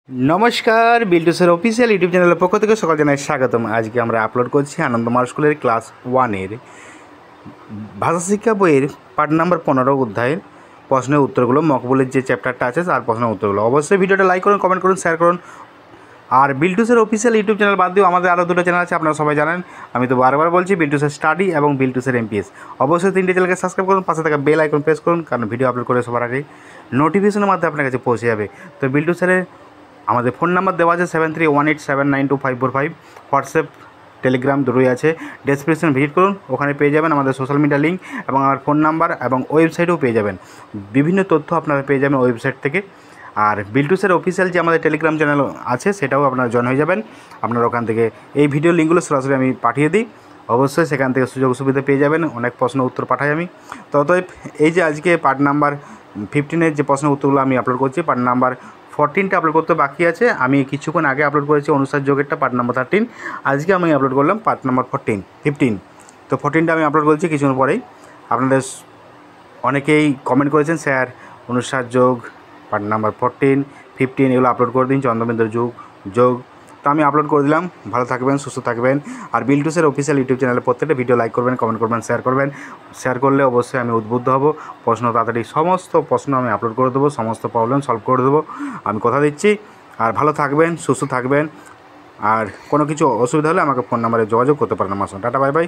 नमस्कार बिल्टूसर official YouTube channel पक्ष থেকে সকল জানাই স্বাগতম। আজকে আমরা আপলোড করছি আনন্দমার স্কুলের ক্লাস 1 এর ভাষা শিক্ষা বইয়ের পার্ট নাম্বার 15 অধ্যায়ের প্রশ্নের উত্তরগুলো, মকবুলের যে চ্যাপ্টারটা আছে তার প্রশ্নের উত্তরগুলো। অবশ্যই ভিডিওটা লাইক করুন, কমেন্ট করুন, শেয়ার করুন। আর বিল্টুসের অফিসিয়াল ইউটিউব চ্যানেল বাদ দিয়েও আমাদের আরও দুটো চ্যানেল আছে, আপনারা সবাই জানেন। আমি তো বারবার বলছি, বিল্টুসের স্টাডি এবং বিল্টুসের এমপিএস। অবশ্যই তিনটে চ্যানেলকে সাবস্ক্রাইব করুন, পাশে থাকা বেল আইকন প্রেস করুন, কারণ ভিডিও আপলোড করে সবার আগে নোটিফিকেশনের মাধ্যমে আপনার কাছে পৌঁছে যাবে। তো বিল্টুসের আমাদের ফোন নাম্বার দেওয়া আছে 7318792545। হোয়াটসঅ্যাপ, টেলিগ্রাম দুটোই আছে। ডেসক্রিপশন ভিজিট করুন, ওখানে পেয়ে যাবেন আমাদের সোশ্যাল মিডিয়া লিঙ্ক এবং আমার ফোন নাম্বার, এবং ওয়েবসাইটেও পেয়ে যাবেন বিভিন্ন তথ্য আপনারা পেয়ে যাবেন ওয়েবসাইট থেকে। আর বিল্টুসের অফিসিয়াল যে আমাদের টেলিগ্রাম চ্যানেল আছে সেটাও আপনারা জয়েন হয়ে যাবেন। আপনারা ওখান থেকে এই ভিডিও লিঙ্কগুলো সরাসরি আমি পাঠিয়ে দিই, অবশ্যই সেখান থেকে সুযোগ সুবিধা পেয়ে যাবেন। অনেক প্রশ্ন উত্তর পাঠাই আমি। তো অতএব এই যে আজকে পার্ট নাম্বার 15 যে প্রশ্ন উত্তরগুলো আমি আপলোড করছি, পার্ট নাম্বার 14টা আপলোড করতে বাকি আছে। আমি কিছুক্ষণ আগে আপলোড করেছি অনুসার যোগেরটা পার্ট নাম্বার 13। আজকে আমি আপলোড করলাম পার্ট নাম্বার 15। তো 14টা আমি আপলোড করেছি কিছুক্ষণ পরেই। আপনাদের অনেকেই কমেন্ট করেছেন, স্যার অনুসার যোগ পার্ট নাম্বার 14, 15 এগুলো আপলোড করে দিন, চন্দ্রবিন্দু যোগ। তো আমি আপলোড করে দিলাম। ভালো থাকবেন, সুস্থ থাকবেন। আর বিল্টুসের অফিসিয়াল ইউটিউব চ্যানেলে প্রত্যেকটা ভিডিও লাইক করবেন, কমেন্ট করবেন, শেয়ার করবেন। শেয়ার করলে অবশ্যই আমি উদ্বুদ্ধ হব, প্রশ্ন তাড়াতাড়ি সমস্ত প্রশ্ন আমি আপলোড করে দেবো, সমস্ত প্রবলেম সলভ করে দেবো, আমি কথা দিচ্ছি। আর ভালো থাকবেন, সুস্থ থাকবেন। আর কোনো কিছু অসুবিধা হলে আমাকে ফোন নাম্বারে যোগাযোগ করতে পারেন আমার সঙ্গে। Tata, bye bye.